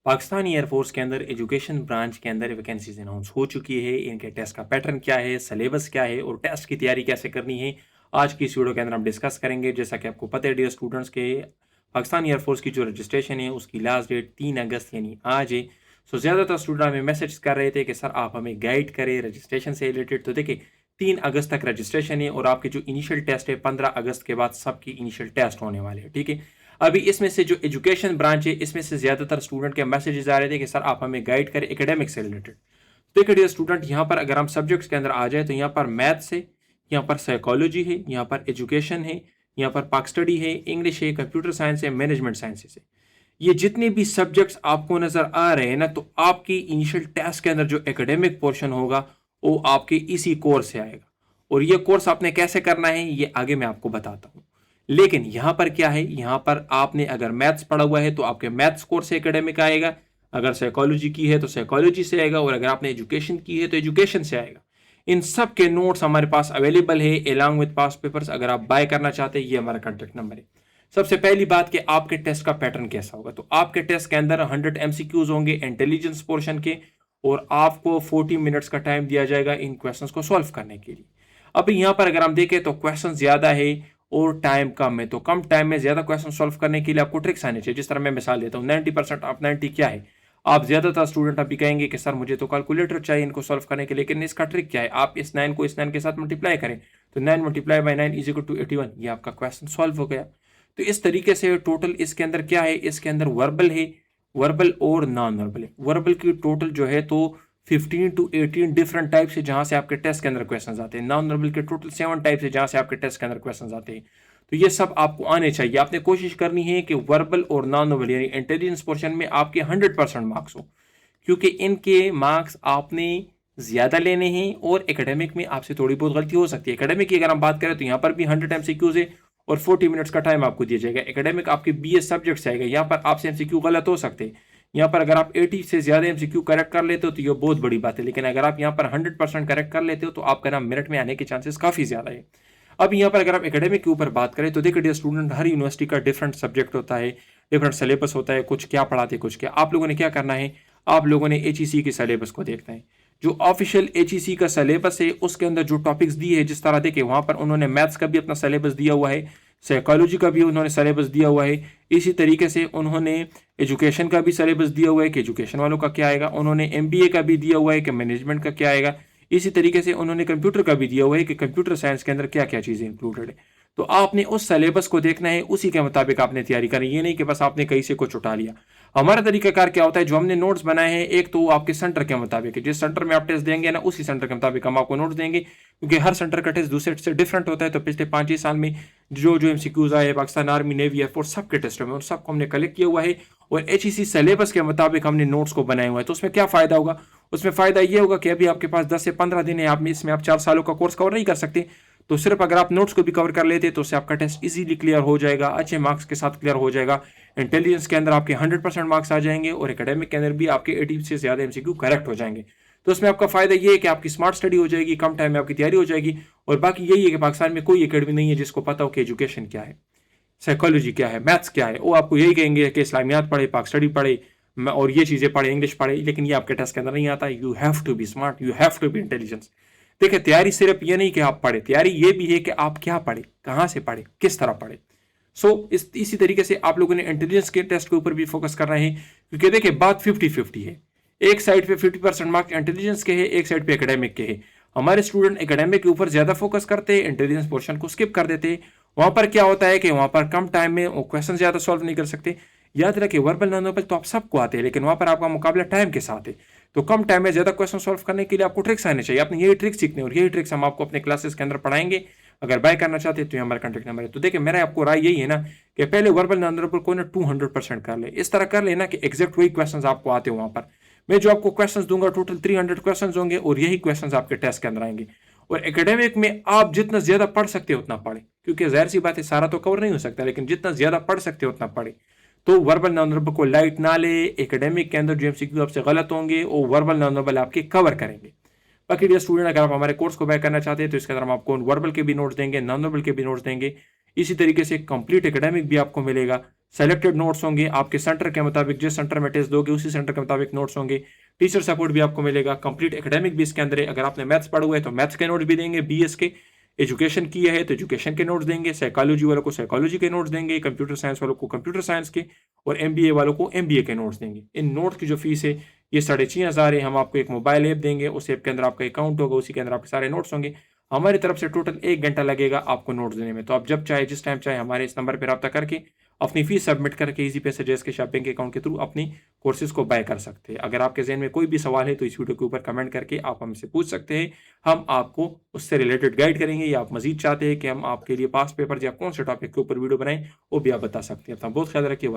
Pakistan air force के अंदर education branch के अंदर वैकेंसीज अनाउंस हो चुकी है। इनके टेस्ट का पैटर्न क्या है, सिलेबस क्या है और टेस्ट की तैयारी कैसे करनी है, आज की इस वीडियो के अंदर हम डिस्कस करेंगे। जैसा कि आपको पता है डियर स्टूडेंट्स के पाकिस्तान एयरफोर्स की जो रजिस्ट्रेशन है उसकी लास्ट डेट 3 अगस्त यानी आज है। सो ज़्यादातर स्टूडेंट हमें मैसेज कर रहे थे कि सर आप हमें गाइड करें रजिस्ट्रेशन से रिलेटेड। तो देखिए 3 अगस्त तक रजिस्ट्रेशन है और आपके जो इनिशियल टेस्ट है 15 अगस्त के बाद सबकी इनिशियल टेस्ट होने वाले हैं। ठीक है, अभी इसमें से जो एजुकेशन ब्रांच है इसमें से ज़्यादातर स्टूडेंट के मैसेजेस आ रहे थे कि सर आप हमें गाइड करें एकेडमिक से रिलेटेड। देखिए डियर स्टूडेंट, यहाँ पर अगर हम सब्जेक्ट्स के अंदर आ जाए तो यहाँ पर मैथ्स है, यहाँ पर साइकोलॉजी है, यहाँ पर एजुकेशन है, यहाँ पर पाक स्टडी है, इंग्लिश है, कंप्यूटर साइंस है, मैनेजमेंट साइंसेस है। ये जितने भी सब्जेक्ट्स आपको नजर आ रहे हैं ना, तो आपकी इनिशियल टेस्ट के अंदर जो एकेडमिक पोर्शन होगा वो आपके इसी कोर्स से आएगा। और ये कोर्स आपने कैसे करना है ये आगे मैं आपको बताता हूँ। लेकिन यहां पर क्या है, यहां पर आपने अगर मैथ्स पढ़ा हुआ है तो आपके मैथ्स कोर्स से एकेडमिक आएगा, अगर साइकोलॉजी की है तो साइकोलॉजी से आएगा, और अगर आपने एजुकेशन की है तो एजुकेशन से आएगा। इन सब के नोट्स हमारे पास अवेलेबल है एलॉन्ग विद पास्ट पेपर्स। अगर आप बाय करना चाहते हैं ये हमारा कॉन्टेक्ट नंबर है। सबसे पहली बात कि आपके टेस्ट का पैटर्न कैसा होगा, तो आपके टेस्ट के अंदर 100 एमसीक्यूज होंगे इंटेलिजेंस पोर्शन के, और आपको 40 मिनट्स का टाइम दिया जाएगा इन क्वेश्चंस को सॉल्व करने के लिए। अब यहाँ पर अगर हम देखें तो क्वेश्चन ज्यादा है और टाइम कम है, तो कम टाइम में ज्यादा क्वेश्चन सॉल्व करने के लिए आपको ट्रिक्स आने चाहिए। जिस तरह मैं मिसाल देता हूँ 90% ऑफ 90 क्या है, आप ज्यादातर स्टूडेंट अभी कहेंगे कि सर मुझे तो कैलकुलेटर चाहिए इनको सॉल्व करने के लिए, लेकिन इसका ट्रिक क्या है, आप इस 9 को इस 9 के साथ मल्टीप्लाई करें तो 9 multiply by 9 is equal to 81, ये आपका क्वेश्चन सॉल्व हो गया। तो इस तरीके से टोटल इसके अंदर क्या है, इसके अंदर वर्बल है, वर्बल और नॉन वर्बल है। वर्बल की टोटल जो है तो 15 to 18 डिफरेंट टाइप से जहां से आपके टेस्ट के अंदर क्वेश्चन आते हैं। नॉन वर्बल के टोटल 7 टाइप से जहां से आपके टेस्ट के अंदर क्वेश्चन आते हैं। तो ये सब आपको आने चाहिए। आपने कोशिश करनी है कि वर्बल और नॉन वर्बल यानी इंटेलिजेंस पोर्शन में आपके 100% मार्क्स हो, क्योंकि इनके मार्क्स आपने ज्यादा लेने हैं और एकेडमिक में आपसे थोड़ी बहुत गलती हो सकती है। एकेडमिक की अगर हम बात करें तो यहाँ पर भी 100 एमसीक्यूज है और 40 मिनट्स का टाइम आपको दिया जाएगा। एकेडमिक आपके बीएस सब्जेक्ट से आएगा, यहाँ पर आपसे एमसीक्यू गलत हो सकते हैं। यहाँ पर अगर आप 80 से ज्यादा एमसीक्यू करेक्ट कर लेते हो तो ये बहुत बड़ी बात है, लेकिन अगर आप यहाँ पर 100% करेक्ट कर लेते हो तो आपका नाम मेरिट में आने के चांसेस काफी ज्यादा है। अब यहाँ पर अगर आप एकेडमिक के ऊपर बात करें तो देखिए डियर स्टूडेंट, हर यूनिवर्सिटी का डिफरेंट सब्जेक्ट होता है, डिफरेंट सिलेबस होता है, कुछ क्या पढ़ाते हैं कुछ क्या। आप लोगों ने क्या करना है, आप लोगों ने एचईसी के सिलेबस को देखना है। जो ऑफिशियल एचईसी का सिलेबस है उसके अंदर जो टॉपिक्स दिए है, जिस तरह देखिए वहां पर उन्होंने मैथ्स का भी अपना सिलेबस दिया हुआ है, साइकोलॉजी का भी उन्होंने सिलेबस दिया हुआ है, इसी तरीके से उन्होंने एजुकेशन का भी सिलेबस दिया हुआ है कि एजुकेशन वालों का क्या आएगा, उन्होंने एमबीए का भी दिया हुआ है कि मैनेजमेंट का क्या आएगा, इसी तरीके से उन्होंने कंप्यूटर का भी दिया हुआ है कि कंप्यूटर साइंस के अंदर क्या क्या चीजें इंक्लूडेड है। तो आपने उस सिलेबस को देखना है, उसी के मुताबिक आपने तैयारी करनी, ये नहीं कि बस आपने कहीं से कुछ उठा लिया। हमारा तरीकाकार क्या होता है, जो हमने नोट्स बनाए हैं एक तो आपके सेंटर के मुताबिक है, जिस सेंटर में आप टेस्ट देंगे ना उसी सेंटर के मुताबिक हम आपको नोट्स देंगे, क्योंकि हर सेंटर का टेस्ट दूसरे से डिफरेंट होता है। तो पिछले 5-6 साल में जो जो एमसीक्यूज आए पाकिस्तान आर्मी नेवी एयरफोर्स सबके टेस्टों में, उन सबको हमने कलेक्ट किया हुआ है और एचईसी सिलेबस के मुताबिक हमने नोट्स को बनाए हुआ है। तो उसमें क्या फायदा होगा, उसमें फायदा ये होगा कि अभी आपके पास 10 से 15 दिन है, आप इसमें आप 4 सालों का कोर्स कवर नहीं कर सकते। तो सिर्फ अगर आप नोट्स को भी कवर कर लेते तो उससे आपका टेस्ट इजीली क्लियर हो जाएगा, अच्छे मार्क्स के साथ क्लियर हो जाएगा। इंटेलिजेंस के अंदर आपके 100% मार्क्स आ जाएंगे और एकेडमिक के अंदर भी आपके 80 से ज्यादा एमसीक्यू करेक्ट हो जाएंगे। तो उसमें आपका फायदा ये है कि आपकी स्मार्ट स्टडी हो जाएगी, कम टाइम में आपकी तैयारी हो जाएगी। और बाकी यही है कि पाकिस्तान में कोई एकेडमी नहीं है जिसको पता हो कि एजुकेशन क्या है, साइकोलॉजी क्या है, मैथ्स क्या है। वो आपको यही कहेंगे कि इस्लामियात पढ़े, पाक स्टडी पढ़े और ये चीजें पढ़े, इंग्लिश पढ़े, लेकिन ये आपके टेस्ट के अंदर नहीं आता। You have to be smart, you have to be intelligence. देखिए तैयारी सिर्फ ये नहीं कि आप पढ़े, तैयारी ये भी है कि आप क्या पढ़े, कहां से पढ़े, किस तरह पढ़े। इसी तरीके से आप लोगों ने इंटेलिजेंस के टेस्ट के ऊपर भी फोकस करना है, क्योंकि देखिए बात 50-50 है। एक साइड पे 50% मार्क्स इंटेलिजेंस के हैं, एक साइड पे एकेडमिक के हैं। हमारे स्टूडेंट एकेडमिक के ऊपर ज्यादा फोकस करते हैं, इंटेलिजेंस पोर्शन को स्किप कर देते हैं। वहां पर क्या होता है कि वहां पर कम टाइम में वो क्वेश्चन ज्यादा सॉल्व नहीं कर सकते। याद रखिए वर्बल नॉन वर्बल तो आप सबको आते हैं, लेकिन वहां पर आपका मुकाबला टाइम के साथ है। तो कम टाइम में ज्यादा क्वेश्चन सॉल्व करने के लिए आपको ट्रिक्स आने चाहिए। आपने यही ट्रिक्स सीखने और यही ट्रिक्स हम आपको अपने क्लासेस के अंदर पढ़ाएंगे। अगर बाय करना चाहते हैं तो हमारा कॉन्टेक्ट नंबर है। तो देखिए मेरा आपको राय यही है ना कि पहले वर्बल नॉन वर्बल को ना 200% कर ले, इस तरह कर लेना कि एग्जैक्ट वही क्वेश्चंस आपको आते हो। वहां पर मैं जो आपको क्वेश्चंस दूंगा टोटल 300 क्वेश्चंस होंगे और यही क्वेश्चंस आपके टेस्ट के अंदर आएंगे। और एकेडमिक में आप जितना ज्यादा पढ़ सकते हो उतना पढ़े, क्योंकि जाहिर सी बात है सारा तो कवर नहीं हो सकता, लेकिन जितना ज्यादा पढ़ सकते हो उतना पढ़े। तो वर्बल नॉन वर्बल को लाइट ना ले, एकेडमिक के अंदर जो एमसीक्यू आपसे गलत होंगे वो वर्बल नॉन वर्बल आपके कवर करेंगे। बाकी डियर स्टूडेंट, अगर आप हमारे कोर्स को बाय करना चाहते हैं तो इसके अंदर हम आपको वर्बल के भी नोट्स देंगे, नॉन वर्बल के भी नोट्स देंगे। इसी तरीके से कंप्लीट एकेडमिक भी आपको मिलेगा, सेलेक्टेड नोट्स होंगे आपके सेंटर के मुताबिक, जिस सेंटर में टेस्ट दोगे उसी सेंटर के मुताबिक नोट्स होंगे। टीचर सपोर्ट भी आपको मिलेगा, कंप्लीट एकेडमिक भी इसके अंदर है। अगर आपने मैथ्स पढ़ा हुआ है तो मैथ्स के नोट्स भी देंगे बीएस के, एजुकेशन किया है तो एजुकेशन के नोट्स देंगे, साइकोलॉजी वालों को साइकोलॉजी के नोट्स देंगे, कंप्यूटर साइंस वालों को कंप्यूटर साइंस के, और एमबीए वालों को एमबीए के नोट्स देंगे। इन नोट्स की जो फीस है ये 6,500 है। हम आपको एक मोबाइल ऐप देंगे, उस ऐप के अंदर आपका अकाउंट होगा, उसी के अंदर आपके सारे नोट्स होंगे। हमारी तरफ से टोटल 1 घंटा लगेगा आपको नोट्स देने में। तो आप जब चाहे जिस टाइम चाहे हमारे इस नंबर पर रब्ता करके अपनी फीस सबमिट करके इजी पैसे जैस के शॉपिंग के अकाउंट के थ्रू अपनी कोर्सेज को बाय कर सकते हैं। अगर आपके जहन में कोई भी सवाल है तो इस वीडियो के ऊपर कमेंट करके आप हमसे पूछ सकते हैं। हम आपको उससे रिलेटेड गाइड करेंगे, या आप मजीद चाहते हैं कि हम आपके लिए पास पेपर या कौन से टॉपिक के ऊपर वीडियो बनाएं वो भी आप बता सकते हैं। अपना बहुत ख्याल रखिए।